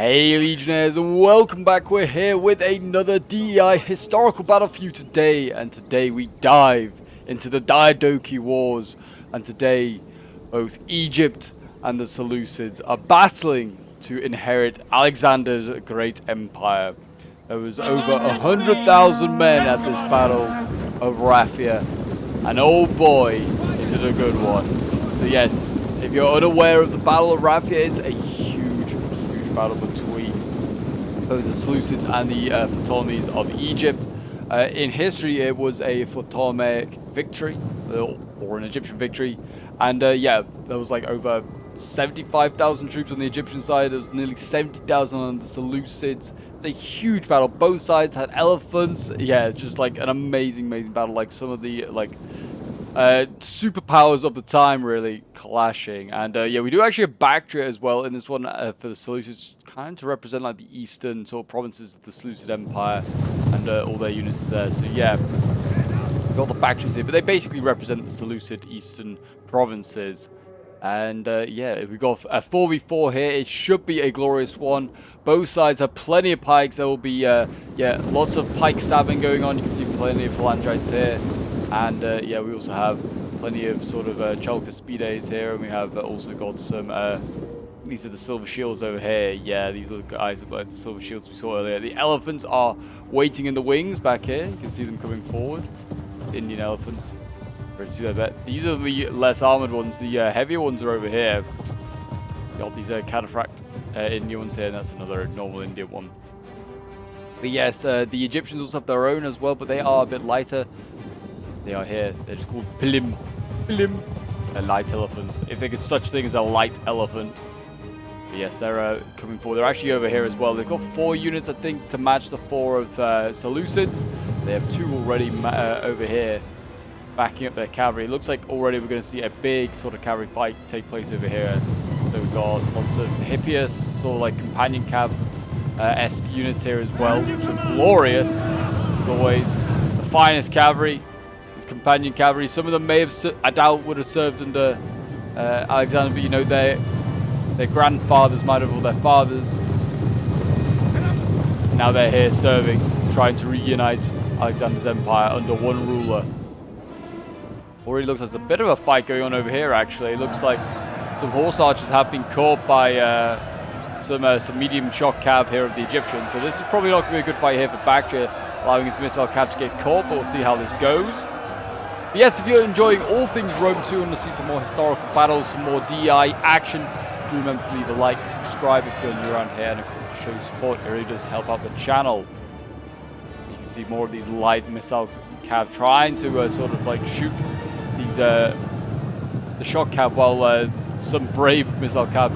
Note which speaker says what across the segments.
Speaker 1: Hey Legionnaires, and welcome back. We're here with another DEI historical battle for you today, and today we dive into the Diadochi Wars, and today both Egypt and the Seleucids are battling to inherit Alexander's great empire. There was over 100,000 men at this battle of Raphia, and oh boy, is it a good one. So yes, if you're unaware of the Battle of Raphia, it's a huge battle between both the Seleucids and the Ptolemies of Egypt. In history, it was a Ptolemaic victory, or an Egyptian victory, and yeah, there was like over 75,000 troops on the Egyptian side. There was nearly 70,000 on the Seleucids. It's a huge battle. Both sides had elephants. Yeah, just like an amazing battle. Like some of the superpowers of the time really clashing. And yeah, we do actually have Bactria as well in this one for the Seleucids, kind of to represent like the eastern sort of provinces of the Seleucid Empire and all their units there. So yeah, we've got the Bactrians here, but they basically represent the Seleucid eastern provinces. And yeah, we've got a 4v4 here. It should be a glorious one. Both sides have plenty of pikes. There will be yeah, lots of pike stabbing going on. You can see plenty of phalangites here. And yeah, we also have plenty of sort of Chalcospides here, and we have also got some, these are the silver shields over here. Yeah, these are the guys like the silver shields we saw earlier. The elephants are waiting in the wings back here. You can see them coming forward. Indian elephants. These are the less armored ones. The heavier ones are over here. You got these cataphract Indian ones here, and that's another normal Indian one. But yes, the Egyptians also have their own as well, but they are a bit lighter. They are here. They're just called Pilim. Pilim. They're light elephants. If there is such thing as a light elephant. But yes, they're coming forward. They're actually over here as well. They've got 4 units, I think, to match the 4 of Seleucids. They have 2 already over here, backing up their cavalry. It looks like already we're going to see a big sort of cavalry fight take place over here. So we've got lots of Hippias, sort of like companion cav-esque units here as well, which are glorious, as always. The finest cavalry. Companion cavalry. Some of them may have, I doubt, would have served under Alexander, but you know, their grandfathers might have, or their fathers. Now they're here serving, trying to reunite Alexander's empire under one ruler. Already looks like there's a bit of a fight going on over here, actually. It looks like some horse archers have been caught by some medium shock cav here of the Egyptians. So this is probably not going to be a good fight here for Bactria, allowing his missile cav to get caught, but we'll see how this goes. But yes, if you're enjoying all things Rome 2 and want to see some more historical battles, some more DI action, do remember to leave a like, subscribe if you're new around here, and of course show support. It really does help out the channel. You can see more of these light missile cav trying to sort of like shoot these the shock cav, while some brave missile cav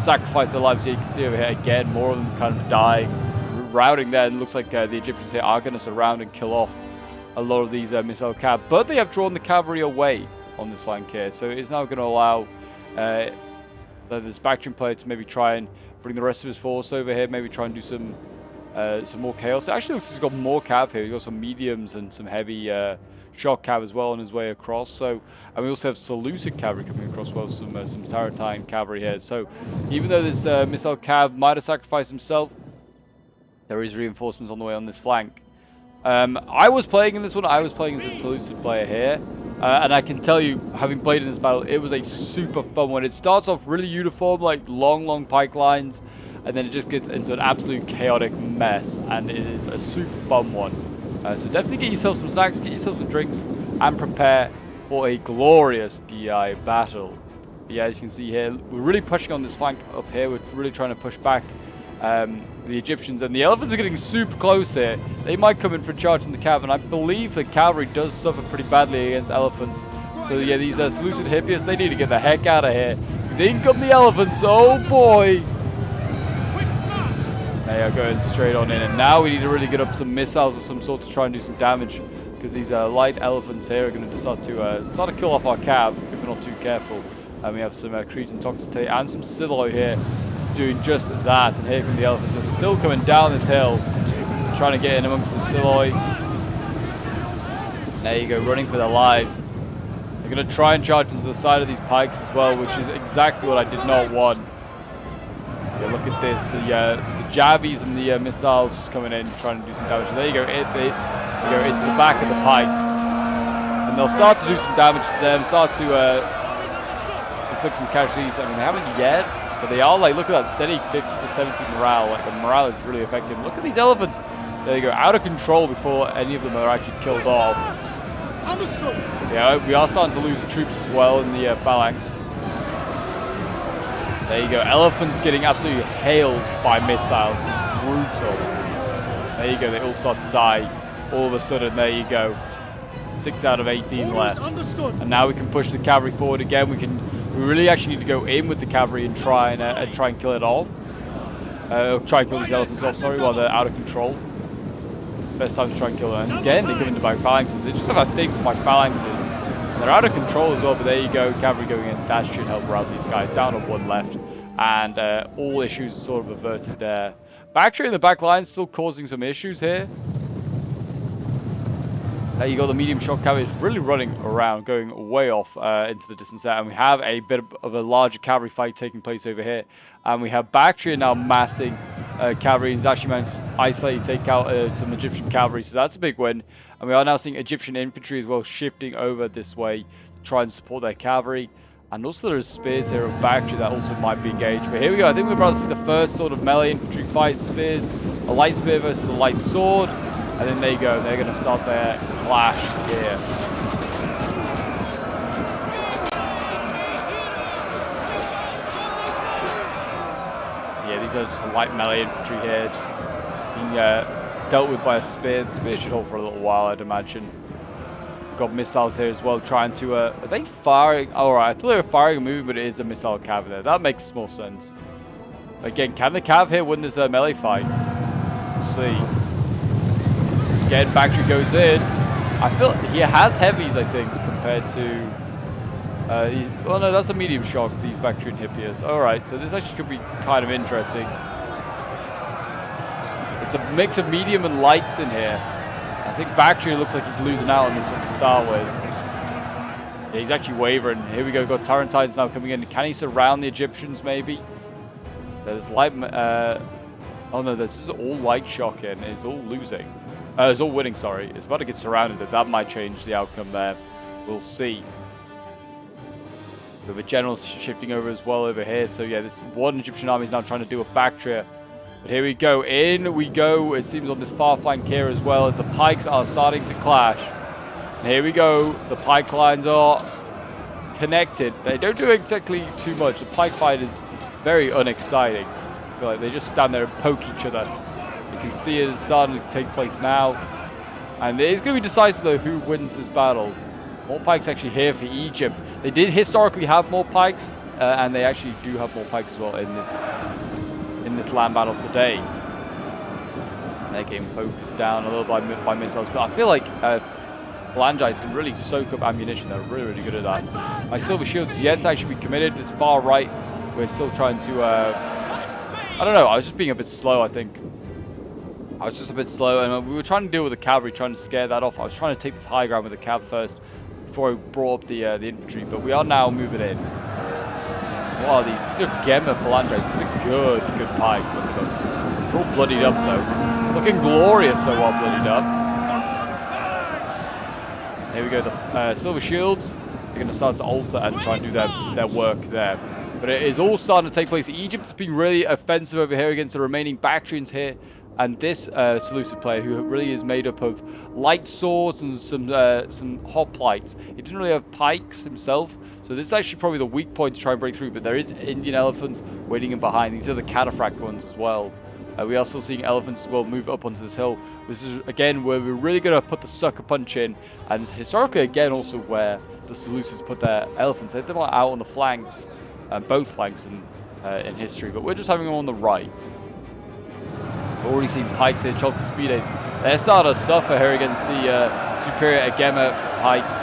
Speaker 1: sacrifice their lives. Here you can see over here again, more of them kind of dying, routing there, and it looks like the Egyptians here are going to surround and kill off a lot of these missile cav, but they have drawn the cavalry away on this flank here, so it's now going to allow this Bactrian player to maybe try and bring the rest of his force over here, maybe try and do some more chaos. It actually looks like he's got more cav here. He's got some mediums and some heavy shock cav as well on his way across. So, and we also have Seleucid cavalry coming across, well, some Taratine cavalry here. So, even though this missile cav might have sacrificed himself, there is reinforcements on the way on this flank. I was playing in this one. I was playing as a Seleucid player here, and I can tell you, having played in this battle, it was a super fun one. It starts off really uniform, like long pike lines, and then it just gets into an absolute chaotic mess, and it is a super fun one. So definitely get yourself some snacks, get yourself some drinks, and prepare for a glorious DI battle. But yeah, as you can see here, we're really pushing on this flank up here. We're really trying to push back the Egyptians, and the elephants are getting super close here. They might come in for a charge in the cav, and I believe the cavalry does suffer pretty badly against elephants. So yeah, these Seleucid Hippias, they need to get the heck out of here, because in come the elephants. Oh boy! They are going straight on in, and now we need to really get up some missiles of some sort to try and do some damage, because these light elephants here are going to start to kill off our cav if we're not too careful. And we have some Cretan Toxotate and some Siloi here doing just that, and here come the elephants. They're still coming down this hill, trying to get in amongst the Siloi. There you go, running for their lives. They're going to try and charge into the side of these pikes as well, which is exactly what I did not want. Yeah, look at this. The Javies and the missiles just coming in, trying to do some damage. And there you go. They go into the back of the pikes. And they'll start to do some damage to them, start to inflict some casualties. I mean, they haven't yet, but they are like, look at that steady 50 to 70 morale. Like, the morale is really effective. Look at these elephants. There you go, out of control before any of them are actually killed off.
Speaker 2: Understood.
Speaker 1: Yeah, we are starting to lose troops as well in the phalanx. There you go, elephants getting absolutely hailed by missiles. Brutal. There you go, they all start to die. All of a sudden, there you go. 6 out of 18 left.
Speaker 2: Understood.
Speaker 1: And now we can push the cavalry forward again. We really actually need to go in with the cavalry and try and kill it off. Try and kill these elephants off, sorry, while they're out of control. Best time to try and kill them. And again, they come into my phalanxes. They just have a thing for my phalanxes. They're out of control as well, but there you go. Cavalry going in. That should help rout these guys. Down on 1 left. And all issues are sort of averted there. Bactria in the back line still causing some issues here. There you go, the medium shock cavalry is really running around, going way off into the distance there. And we have a bit of a larger cavalry fight taking place over here. And we have Bactria now massing cavalry, and actually managed to isolate, take out some Egyptian cavalry. So that's a big win. And we are now seeing Egyptian infantry as well shifting over this way to try and support their cavalry. And also there's spears here of Bactria that also might be engaged. But here we go, I think we're about to see the first sort of melee infantry fight. Spears, a light spear versus a light sword. And then there you go, they're going to start their clash here. Yeah, these are just light melee infantry here, just being dealt with by a spear. The spear should hold for a little while, I'd imagine. We've got missiles here as well, trying to... are they firing? Alright, I thought they were firing and moving, but it is a missile cav there. That makes more sense. Again, can the cav here win this melee fight? We'll see. Again, Bactria goes in. I feel he has heavies, I think, compared to... well, no, that's a medium shock, these Bactrian Hippias. Alright, so this actually could be kind of interesting. It's a mix of medium and lights in here. I think Bactria looks like he's losing out on this one to start with. Yeah, he's actually wavering. Here we go, we've got Tarentines now coming in. Can he surround the Egyptians, maybe? There's light... oh no, this is all light shock in. It's all losing. It's all winning, sorry. It's about to get surrounded. That might change the outcome there. We'll see. We have a general shifting over as well over here. So yeah, this one Egyptian army is now trying to do a Bactria. But here we go. In we go. It seems on this far flank here as well, as the pikes are starting to clash. And here we go. The pike lines are connected. They don't do exactly too much. The pike fight is very unexciting. I feel like they just stand there and poke each other. You can see it is starting to take place now. And it is going to be decisive, though, who wins this battle. More pikes actually here for Egypt. They did historically have more pikes, and they actually do have more pikes as well in this land battle today. They're getting focused down a little by missiles, but I feel like phalangites can really soak up ammunition. They're really, really good at that. My silver shield's yet to actually be committed. This far right, we're still trying to... I don't know, I was just being a bit slow, I think. I was just a bit slow, and we were trying to deal with the cavalry, trying to scare that off. I was trying to take this high ground with the cav first before I brought up the infantry, but we are now moving in. What are these? These are Gemma phalangites. These are good pikes. Look at them. They're all bloodied up, though. Looking glorious, though, while bloodied up. Here we go, the silver shields. They're going to start to alter and try and do their work there. But it is all starting to take place. Egypt's been really offensive over here against the remaining Bactrians here. And this Seleucid player, who really is made up of light swords and some hoplites. He doesn't really have pikes himself, so this is actually probably the weak point to try and break through. But there is Indian elephants waiting in behind. These are the cataphract ones as well. We are still seeing elephants as well move up onto this hill. This is, again, where we're really going to put the sucker punch in. And historically, again, also where the Seleucids put their elephants. They had them out on the flanks, both flanks in history. But we're just having them on the right. We've already seen pikes here, Chalcospides. They're starting to suffer here against the superior Agema pikes.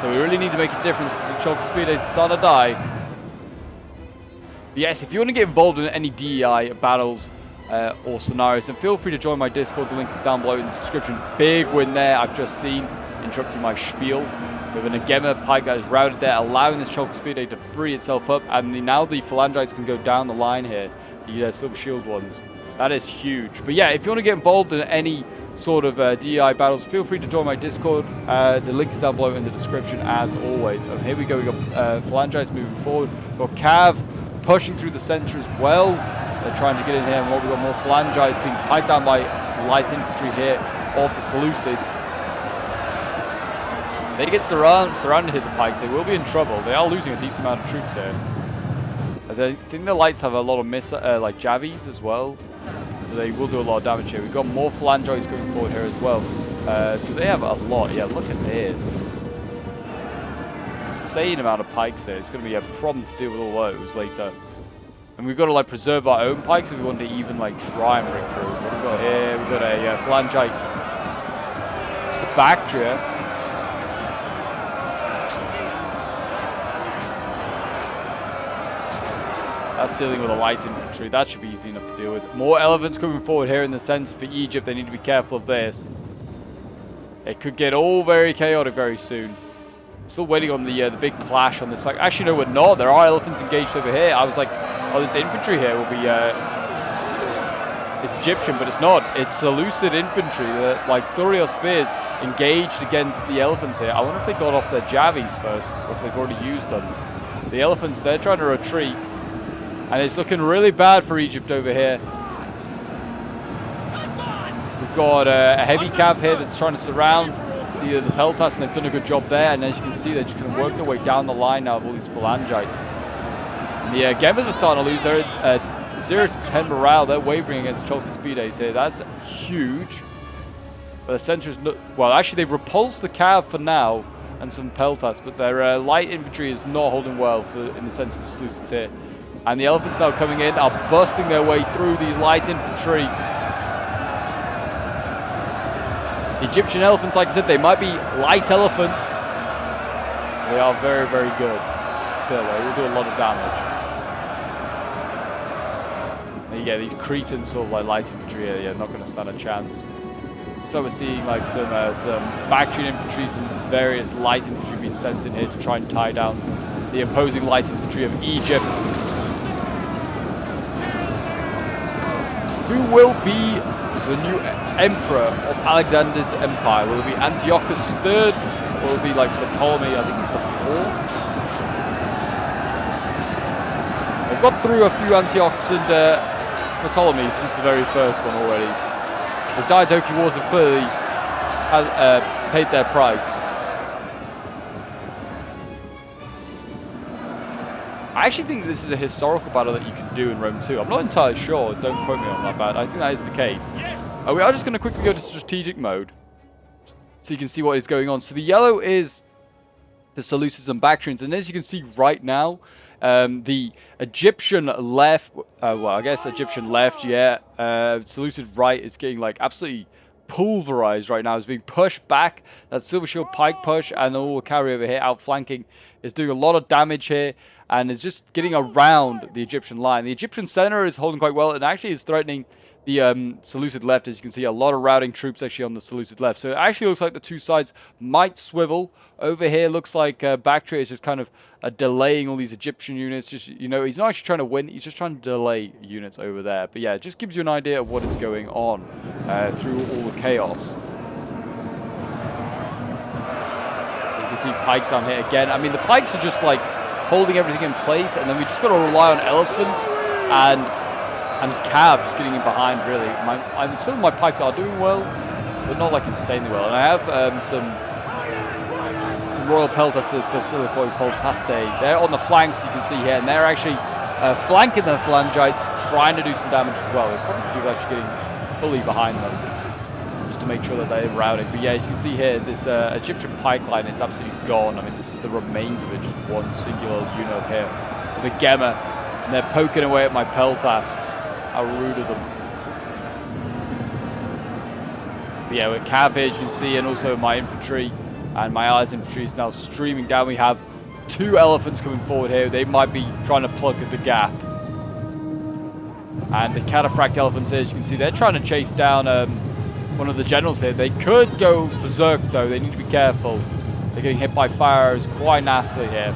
Speaker 1: So we really need to make a difference because the Chalcospides are starting to die. But yes, if you want to get involved in any DEI battles or scenarios, then feel free to join my Discord. The link is down below in the description. Big win there, I've just seen, interrupting my spiel. We have an Agema pike that is routed there, allowing this Chalk Speeder to free itself up, and now the Phalangites can go down the line here, the Silver Shield ones. That is huge. But yeah, if you want to get involved in any sort of DEI battles, feel free to join my Discord. The link is down below in the description as always. And here we go, we got Phalangites moving forward. We've got Cav pushing through the center as well. They're trying to get in here, and we've got more Phalangites being tied down by light infantry here of the Seleucids. They get surrounded here, the pikes. They will be in trouble. They are losing a decent amount of troops here. I think the lights have a lot of like javies as well. So they will do a lot of damage here. We've got more Phalangites going forward here as well. So they have a lot. Yeah, look at this. Insane amount of pikes here. It's going to be a problem to deal with all those later. And we've got to like preserve our own pikes if we want to even like try and break through. What have we got here? We've got a Phalangite Bactria. That's dealing with a light infantry. That should be easy enough to deal with. More elephants coming forward here in the sense for Egypt. They need to be careful of this. It could get all very chaotic very soon. Still waiting on the big clash on this flank. Actually, no, we're not. There are elephants engaged over here. I was like, oh, this infantry here will be... it's Egyptian, but it's not. It's Seleucid infantry. Like Thurios spears engaged against the elephants here. I wonder if they got off their javies first, or if they've already used them. The elephants, they're trying to retreat. And it's looking really bad for Egypt over here. We've got a heavy cav here that's trying to surround the Peltas, and they've done a good job there. And as you can see, they're just going to work their way down the line now of all these Phalangites. And the Gemas are starting to lose their 0-10 morale. They're wavering against Chalkispides here. That's huge. But the centers look... Well, actually, they've repulsed the cav for now and some Peltas, but their light infantry is not holding well in the center for Seleucids here. And the elephants now coming in are busting their way through these light infantry. The Egyptian elephants, like I said, they might be light elephants. They are very, very good. Still, they will do a lot of damage. And yeah, these Cretans sort of like light infantry here, yeah, not going to stand a chance. So we're seeing like some Bactrian infantry, some various light infantry being sent in here to try and tie down the opposing light infantry of Egypt. Who will be the new emperor of Alexander's empire? Will it be Antiochus III? Or will it be like Ptolemy? I think it's the 4th. They've got through a few Antiochus and Ptolemies since the very first one already. The Diadochi Wars have clearly paid their price. I actually think this is a historical battle that you can do in Rome too. I'm not entirely sure. Don't quote me on that, but I think that is the case. Yes. We are just going to quickly go to strategic mode so you can see what is going on. So the yellow is the Seleucids and Bactrians, and as you can see right now, the Egyptian left, well, I guess Egyptian left, yeah. Seleucid right is getting like absolutely pulverized right now. It's being pushed back. That Silver Shield pike push and all the cavalry over here outflanking is doing a lot of damage here. And is just getting around the Egyptian line. The Egyptian center is holding quite well, and actually is threatening the Seleucid left. As you can see, a lot of routing troops actually on the Seleucid left. So it actually looks like the two sides might swivel. Over here, looks like Bactria is just kind of delaying all these Egyptian units. Just, you know, he's not actually trying to win. He's just trying to delay units over there. But yeah, it just gives you an idea of what is going on through all the chaos. You can see pikes down here again. I mean, the pikes are just like holding everything in place, and then we just got to rely on elephants and calves getting in behind, really. Some of my pikes are doing well, but not like insanely well. And I have some Royal Peltas, the Silicoi called Taste. They're on the flanks, you can see here, and they're actually flanking the Phalangites, trying to do some damage as well. They're probably actually getting fully behind them, just to make sure that they're routing. But yeah, as you can see here, this Egyptian pike line is absolutely gone. I mean, this is the remains of it, just one singular unit here. The Gemma, and they're poking away at my Peltasts. How rude of them. But yeah, with cav here, you can see, and also my infantry and my allies' infantry is now streaming down. We have two elephants coming forward here. They might be trying to plug at the gap. And the cataphract elephants here, as you can see, they're trying to chase down one of the generals here. They could go berserk, though. They need to be careful. They're getting hit by fire arrows quite nastily here.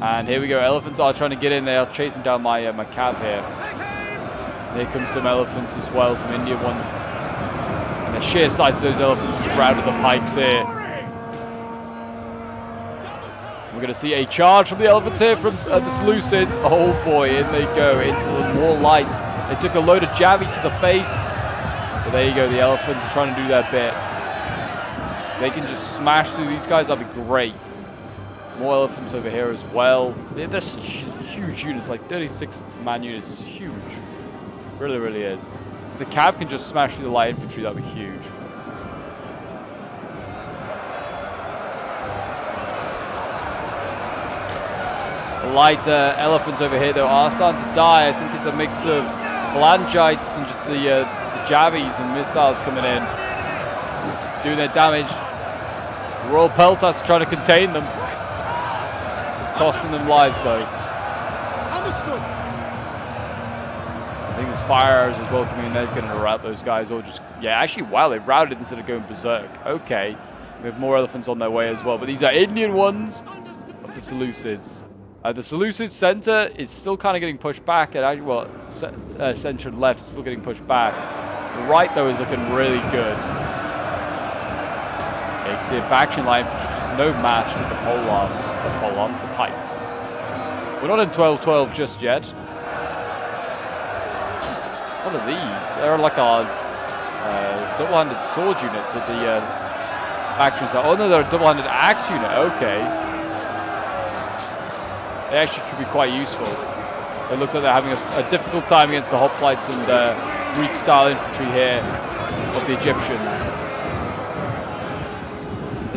Speaker 1: And here we go. Elephants are trying to get in. They are chasing down my my cab here. And here comes some elephants as well, some Indian ones. And the sheer size of those elephants is routed the pikes here. We're going to see a charge from the elephants here from the Seleucids. Oh boy, in they go into the more light. They took a load of jabbies to the face. But there you go, the elephants are trying to do their bit. They can just smash through these guys, that'd be great. More elephants over here as well. They're huge units, like 36-man units. It's huge. Really, really is. If the cab can just smash through the light infantry, that'd be huge. The light elephants over here, though, are starting to die. I think it's a mix of phalangites and just the jabbies and missiles coming in, doing their damage. Royal Peltas are trying to contain them. Costing them lives, though.
Speaker 2: Understood.
Speaker 1: I think there's fire arrows as well coming in. They're going to rout those guys, or just actually, wow, they routed instead of going berserk. Okay, we have more elephants on their way as well, but these are Indian ones of the Seleucids. The Seleucid center is still kind of getting pushed back, and actually, well, center and left is still getting pushed back. The right though is looking really good. You can see a faction line, which is no match to the pole arms. The pikes. We're not in 12-12 just yet. What are these? They're like a double-handed sword unit that the factions are. Oh no, they're a double-handed axe unit. Okay. They actually could be quite useful. It looks like they're having a difficult time against the hoplites and Greek-style infantry here of the Egyptians.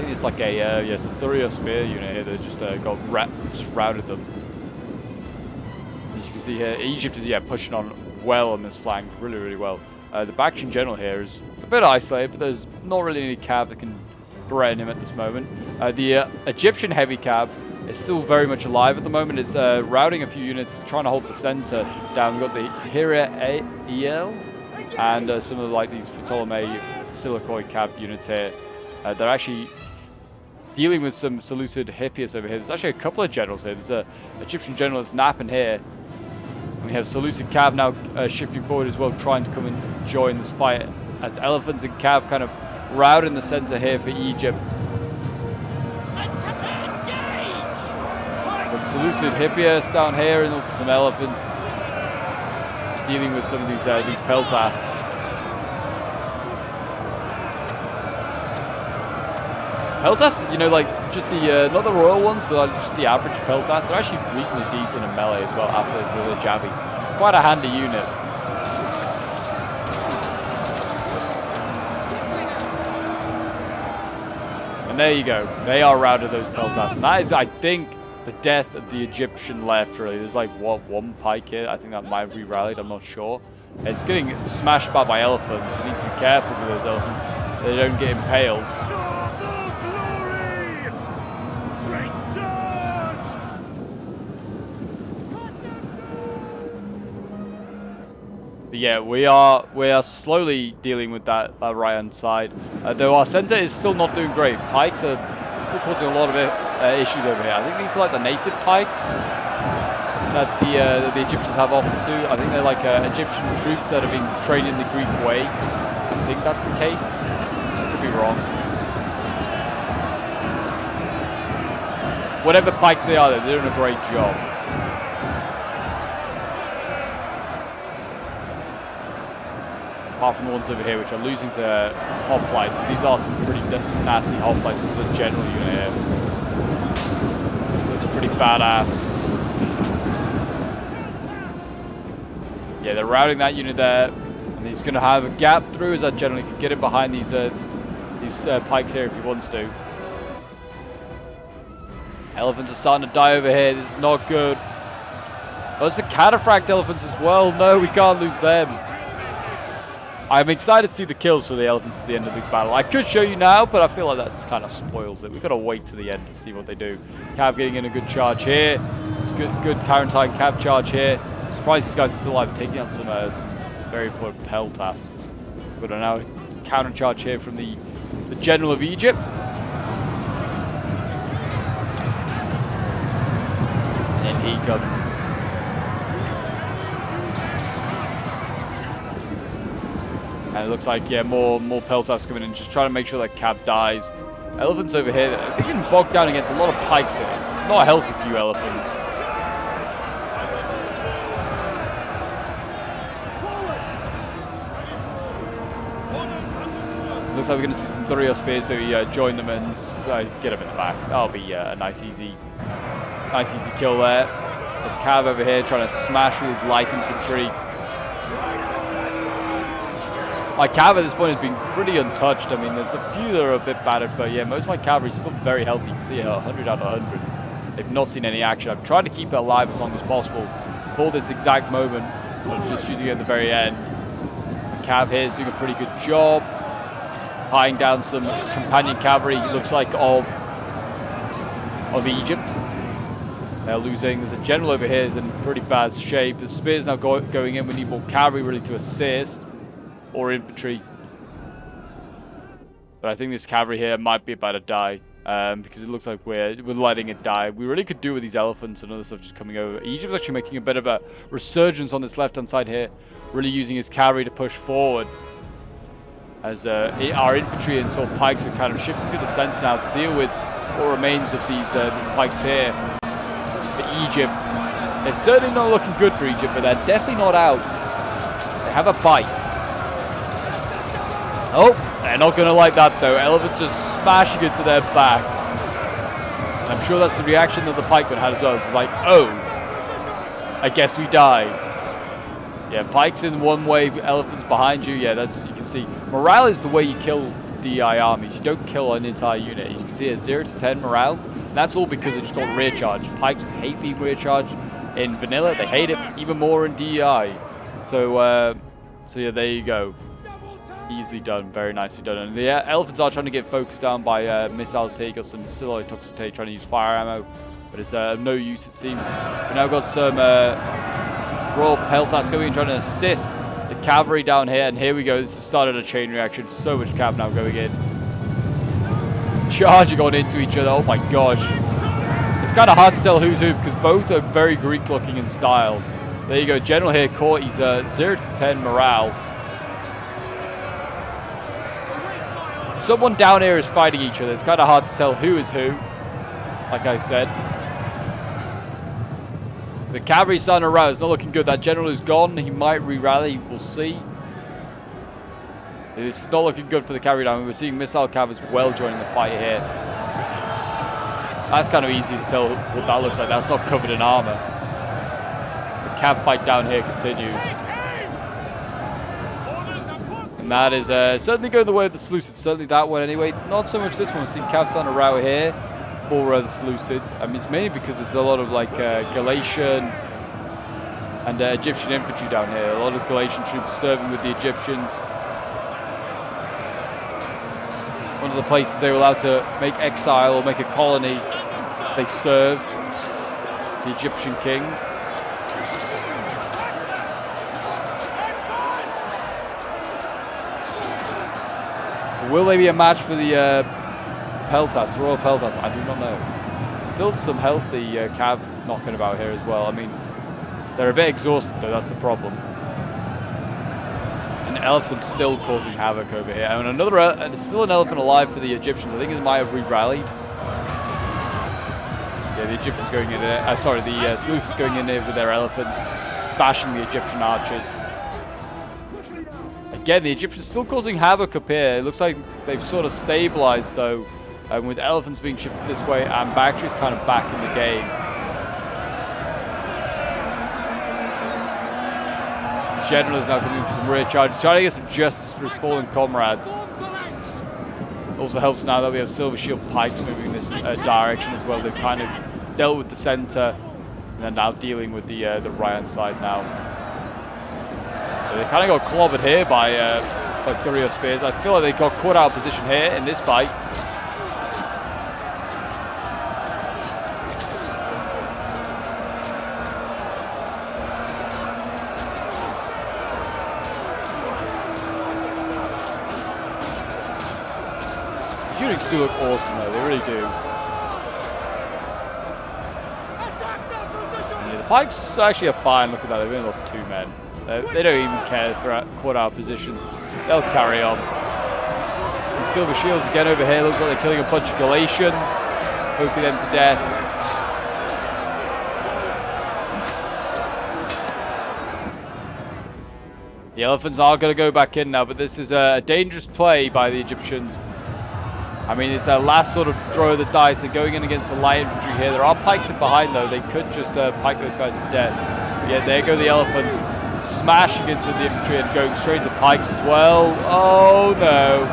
Speaker 1: It's like a it's a Thurio spear unit here that just just routed them. As you can see here, Egypt is pushing on well on this flank, really, really well. The Bactrian general here is a bit isolated, but there's not really any cav that can threaten him at this moment. The Egyptian heavy cav is still very much alive at the moment. It's routing a few units, it's trying to hold the center down. We've got the Hira El and some of like these Ptolemy Silicoid cav units here. They're actually dealing with some Seleucid Hippias over here. There's actually a couple of generals here. There's an Egyptian general that's napping here. And we have Seleucid Cav now shifting forward as well, trying to come and join this fight as elephants and Cav kind of rout in the center here for Egypt. The Seleucid Hippias down here and also some elephants. Just dealing with some of these peltasks. Peltas, like just the not the royal ones, but just the average Peltas, they're actually reasonably decent in melee as well after the jabbies. Quite a handy unit. And there you go. They are routed, those Peltas. And that is, I think, the death of the Egyptian left, really. There's like, what, one pike here? I think that might have re-rallied, I'm not sure. It's getting smashed by elephants. You need to be careful with those elephants. They don't get impaled. But yeah, we are slowly dealing with that right hand side. Though our center is still not doing great. Pikes are still causing a lot of issues over here. I think these are like the native pikes that the Egyptians have offered to. I think they're like Egyptian troops that have been trained in the Greek way. I think that's the case. I could be wrong. Whatever pikes they are, they're doing a great job. Apart from the ones over here, which are losing to hoplites. But these are some pretty nasty hoplites. This is a general unit here. Looks pretty badass. Yeah, they're routing that unit there. And he's going to have a gap through as that general. He can get it behind these pikes here if he wants to. Elephants are starting to die over here. This is not good. Oh, it's the cataphract elephants as well. No, we can't lose them. I'm excited to see the kills for the elephants at the end of the battle. I could show you now, but I feel like that just kind of spoils it. We've got to wait to the end to see what they do. Cav getting in a good charge here. It's good Tarentine Cav charge here. I'm surprised these guys are still alive, taking on some very poor Peltas. But now counter charge here from the General of Egypt. in he comes. And it looks like, yeah, more peltas coming in, just trying to make sure that Cav dies. Elephants over here, they're getting bogged down against a lot of pikes here. Not a healthy few elephants. Looks like we're going to see some Thurio spears maybe join them and get them in the back. That'll be a nice easy kill there. The Cav over here trying to smash with his light infantry. My cav at this point has been pretty untouched. I mean, there's a few that are a bit battered, but yeah, most of my cavalry is still very healthy. You can see here, 100 out of 100. They've not seen any action. I've tried to keep it alive as long as possible for this exact moment. I'm just using it at the very end. The cav here is doing a pretty good job. Tying down some companion cavalry, it looks like, of Egypt. They're losing. There's a general over here who's in pretty bad shape. The spear's now going in. We need more cavalry really to assist. Or infantry. But I think this cavalry here might be about to die. Because it looks like we're letting it die. We really could do with these elephants and other stuff just coming over. Egypt's actually making a bit of a resurgence on this left-hand side here. Really using his cavalry to push forward. As our infantry and sort of pikes are kind of shifting to the center now to deal with what remains of these pikes here. For Egypt, it's certainly not looking good for Egypt, but they're definitely not out. They have a bite. Oh, they're not going to like that though. Elephant just smashing into their back. And I'm sure that's the reaction that the pikeman had as well. It's like, oh, I guess we died. Yeah, pikes in one way, elephants behind you. Yeah, that's, you can see. Morale is the way you kill DI armies. You don't kill an entire unit. You can see a 0 to 10 morale. And that's all because they just got rear charged. Pikes hate being rear charged in vanilla. They hate it even more in DI. So yeah, there you go. Easily done, very nicely done. And the elephants are trying to get focused down by missiles here. Got some Siloy Toxotate trying to use fire ammo, but it's no use, it seems. We've now got some Royal Peltas going in, trying to assist the cavalry down here. And here we go. This has started a chain reaction. So much cav now going in. Charging on into each other. Oh my gosh. It's kind of hard to tell who's who because both are very Greek looking in style. There you go. General here caught. He's 0 to 10 morale. Someone down here is fighting each other. It's kind of hard to tell who is who, like I said. The cavalry's starting to rout. It's not looking good. That general is gone. He might re-rally. We'll see. It's not looking good for the cavalry down. We're seeing missile cav as well joining the fight here. That's kind of easy to tell what that looks like. That's not covered in armor. The cav fight down here continues. And that is certainly going the way of the Seleucids. Certainly that one anyway. Not so much this one. We've seen Cav starting to rout here for the Seleucids. I mean, it's mainly because there's a lot of like Galatian and Egyptian infantry down here. A lot of Galatian troops serving with the Egyptians. One of the places they were allowed to make exile or make a colony, they served the Egyptian king. Will they be a match for the Peltas, the Royal Peltas? I do not know. Still some healthy cav knocking about here as well. I mean, they're a bit exhausted though, that's the problem. An elephant's still causing havoc over here. And another, still an elephant alive for the Egyptians. I think it might have re-rallied. Yeah, the Egyptians going in there. Sorry, the Seleucids going in there with their elephants, smashing the Egyptian archers. Again, the Egyptians still causing havoc up here. It looks like they've sort of stabilized though, with elephants being shifted this way and Bactria's kind of back in the game. This general is now coming for some rear charges, trying to get some justice for his fallen comrades. Also helps now that we have Silver Shield pikes moving this direction as well. They've kind of dealt with the center and they're now dealing with the right-hand side now. They kind of got clobbered here by Thurio spears. I feel like they got caught out of position here in this fight. The units do look awesome though, they really do.
Speaker 2: Attack that position!
Speaker 1: Pikes actually are fine. Look at that. They've only lost 2 men. They don't even care for caught out position. They'll carry on. And Silver Shields again over here. Looks like they're killing a bunch of Galatians. Poking them to death. The elephants are going to go back in now, but this is a dangerous play by the Egyptians. I mean, it's their last sort of throw of the dice. They're going in against the light infantry here. There are pikes in behind, though. They could just pike those guys to death. Yeah, there go the elephants, smashing into the infantry and going straight to pikes as well. Oh, no.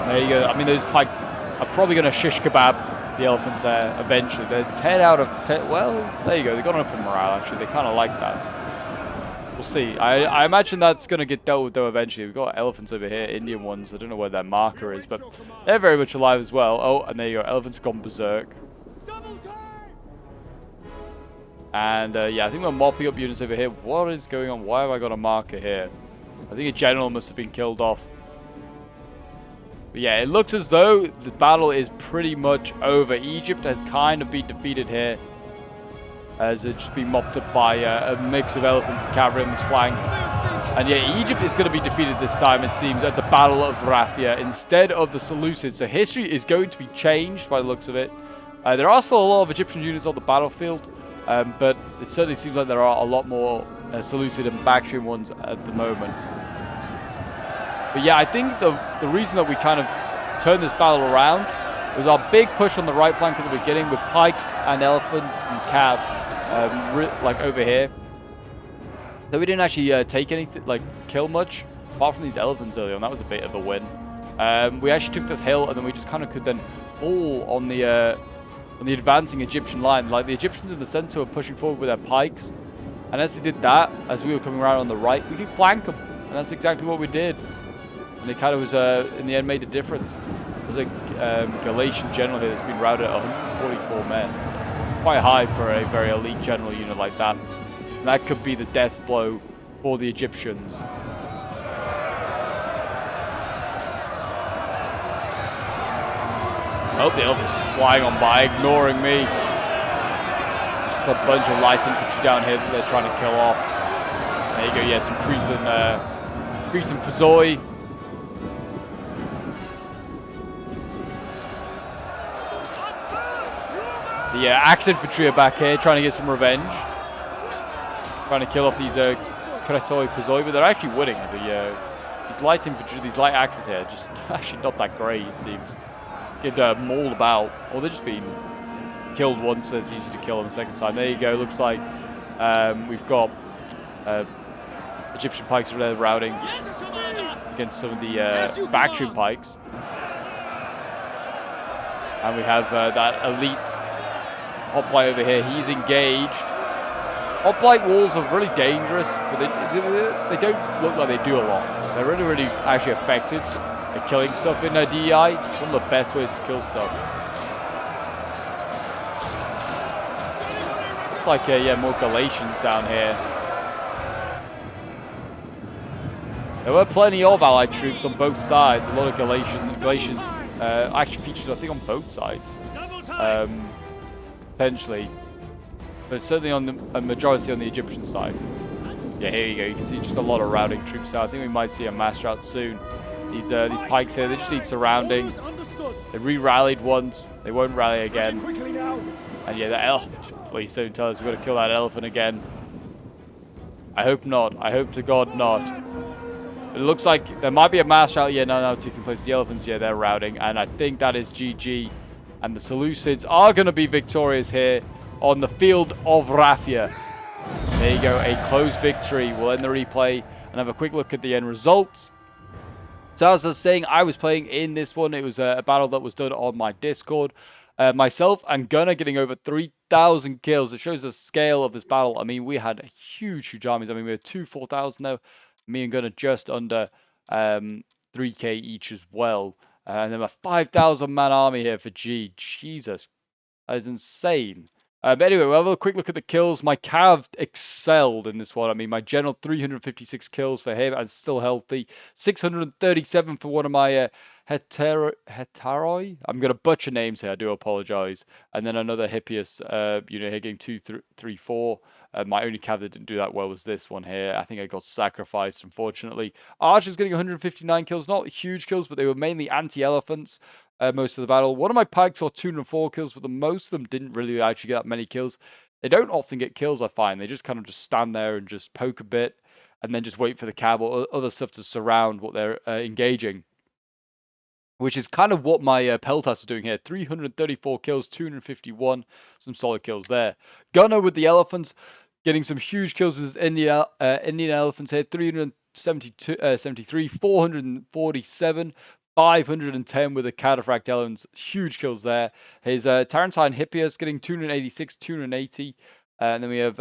Speaker 1: There you go. I mean, those pikes are probably going to shish kebab the elephants there eventually. They're 10 out of 10. Well, there you go. They got an up in morale, actually. They kind of like that. We'll see. I imagine that's going to get dealt with, though, eventually. We've got elephants over here, Indian ones. I don't know where their marker is, but they're very much alive as well. Oh, and there you go. Elephants gone berserk. And, yeah, I think we're mopping up units over here. What is going on? Why have I got a marker here? I think a general must have been killed off. But yeah, it looks as though the battle is pretty much over. Egypt has kind of been defeated here, as it's just been mopped up by a mix of elephants and cavalry on this flank. And yeah, Egypt is going to be defeated this time, it seems, at the Battle of Raphia instead of the Seleucids. So history is going to be changed by the looks of it. There are still a lot of Egyptian units on the battlefield, but it certainly seems like there are a lot more Seleucid and Bactrian ones at the moment. But yeah, I think the reason that we kind of turned this battle around was our big push on the right flank at the beginning with pikes and elephants and cav, like over here. So we didn't actually take anything, like kill much, apart from these elephants earlier on. That was a bit of a win. We actually took this hill, and then we just kind of could then fall on the advancing Egyptian line. Like the Egyptians in the center were pushing forward with their pikes, and as they did that, as we were coming around on the right, we could flank them, and that's exactly what we did. And it kind of was, in the end, made a difference. There's a Galatian general here that's been routed at 144 men. So quite high for a very elite general unit like that. And that could be the death blow for the Egyptians. Oh, the elephant's just flying on by, ignoring me. Just a bunch of light infantry down here that they're trying to kill off. There you go, yeah, some Cretan Pazoi. The Axe infantry are back here trying to get some revenge. Trying to kill off these Kretoi Pazoi, but they're actually winning. These light infantry, these light axes here, just actually not that great, it seems. Get mauled about, or they're just being killed once, so it's easy to kill them the second time. There you go, looks like we've got Egyptian pikes are there routing against some of the Bactrian pikes. And we have that elite Hoplite over here. He's engaged. Hoplite walls are really dangerous, but they don't look like they do a lot. They're really, really actually effective at killing stuff in DEI. It's one of the best ways to kill stuff. Looks like, yeah, more Galatians down here. There were plenty of allied troops on both sides. A lot of Galatians actually featured, I think, on both sides. Potentially. But certainly on a majority on the Egyptian side. Yeah, here you go. You can see just a lot of routing troops now. I think we might see a mass rout soon. These pikes here, they just need surrounding. They re-rallied once. They won't rally again. And yeah, that elephant. Please don't tell us we've got to kill that elephant again. I hope not. I hope to God not. It looks like there might be a mass rout. Yeah, no, taking place. The elephants, yeah, they're routing. And I think that is GG. And the Seleucids are going to be victorious here on the field of Raphia. There you go, a close victory. We'll end the replay and have a quick look at the end results. So as I was saying, I was playing in this one. It was a battle that was done on my Discord. Myself and Gunner getting over 3,000 kills. It shows the scale of this battle. I mean, we had huge armies. I mean, we had 4,000 now. Me and Gunner just under 3k each as well. And then a 5,000 man army here for G. Jesus, that is insane. But anyway, we'll have a quick look at the kills. My Cav excelled in this one. I mean, my General, 356 kills for him and still healthy. 637 for one of my Hetaroi. I'm going to butcher names here. I do apologize. And then another Hippias unit here getting 2, 3, 4. My only Cav that didn't do that well was this one here. I think I got sacrificed, unfortunately. Archers getting 159 kills. Not huge kills, but they were mainly anti-elephants. Most of the battle. One of my pikes saw 204 kills, but the most of them didn't really actually get that many kills. They don't often get kills, I find. They just kind of just stand there and just poke a bit, and then just wait for the cav or other stuff to surround what they're engaging. Which is kind of what my Peltas was doing here. 334 kills, 251. Some solid kills there. Gunner with the elephants, getting some huge kills with his Indian elephants here. 373, 447. 510 with the Cataphract Elephants. Huge kills there. His Tarantine Hippias getting 286, 280. And then we have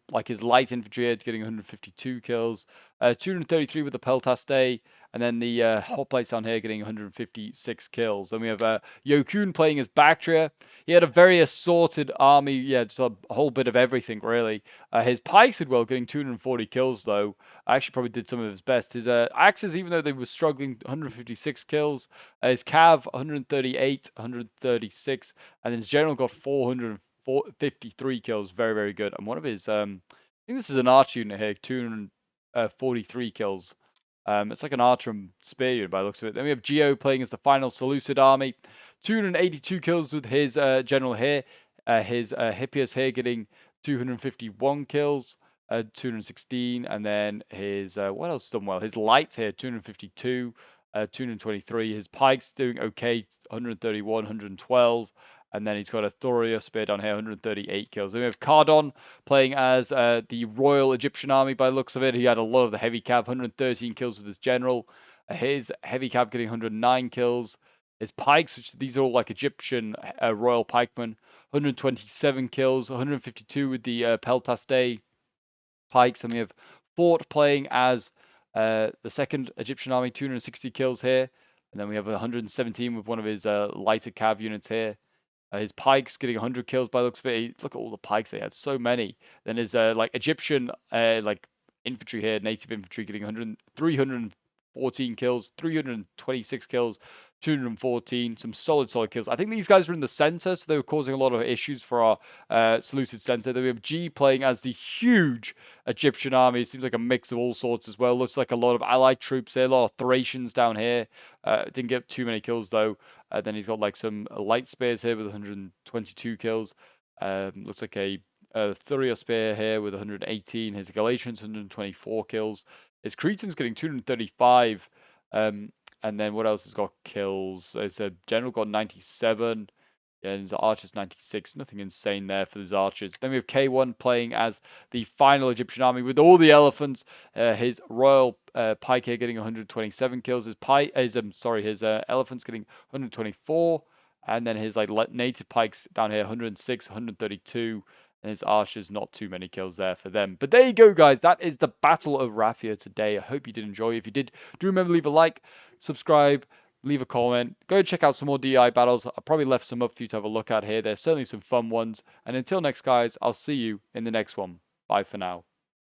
Speaker 1: like his light infantry here getting 152 kills. 233 with the Peltas Day. And then the Hoplites down here getting 156 kills. Then we have Yokun playing as Bactria. He had a very assorted army. Yeah, just a whole bit of everything, really. His Pikes did well, getting 240 kills, though. I actually probably did some of his best. His Axes, even though they were struggling, 156 kills. His Cav, 138, 136. And then his General got 453 kills. Very, very good. And one of his, I think this is an archer unit here, 243 kills. It's like an archer and spear unit by the looks of it. Then we have Geo playing as the final Seleucid army. 282 kills with his general here. His Hippias here getting 251 kills. 216. And then his, what else done well? His lights here, 252. 223. His pikes doing okay, 131, 112. And then he's got a Thoria spear down here, 138 kills. Then we have Cardon playing as the Royal Egyptian Army by the looks of it. He had a lot of the heavy cav, 113 kills with his general. His heavy cav getting 109 kills. His pikes, which these are all like Egyptian Royal Pikemen, 127 kills, 152 with the Peltas Day pikes. And we have Fort playing as the second Egyptian Army, 260 kills here. And then we have 117 with one of his lighter cav units here. His pikes getting 100 kills by the looks of it. Look at all the pikes they had, so many. Then his like Egyptian like infantry here, native infantry getting 314 kills, 326 kills, 214. Some solid kills. I think these guys were in the center, so they were causing a lot of issues for our Seleucid center. Then we have G playing as the huge Egyptian army. It seems like a mix of all sorts as well. Looks like a lot of allied troops here, a lot of Thracians down here. Didn't get too many kills though. Then he's got like some light spears here with 122 kills. Looks like a Thuria spear here with 118. His Galatians 124 kills. His Cretans getting 235. And then what else has got kills? His general got 97. And his archers 96. Nothing insane there for his archers. Then we have K1 playing as the final Egyptian army with all the elephants. His royal pike here getting 127 kills. His elephants getting 124. And then his like native pikes down here 106, 132. And his archers, not too many kills there for them. But there you go, guys. That is the Battle of Raphia today. I hope you did enjoy. If you did, do remember leave a like, subscribe, leave a comment. Go check out some more DI battles. I probably left some up for you to have a look at here. There's certainly some fun ones. And until next, guys, I'll see you in the next one. Bye for now.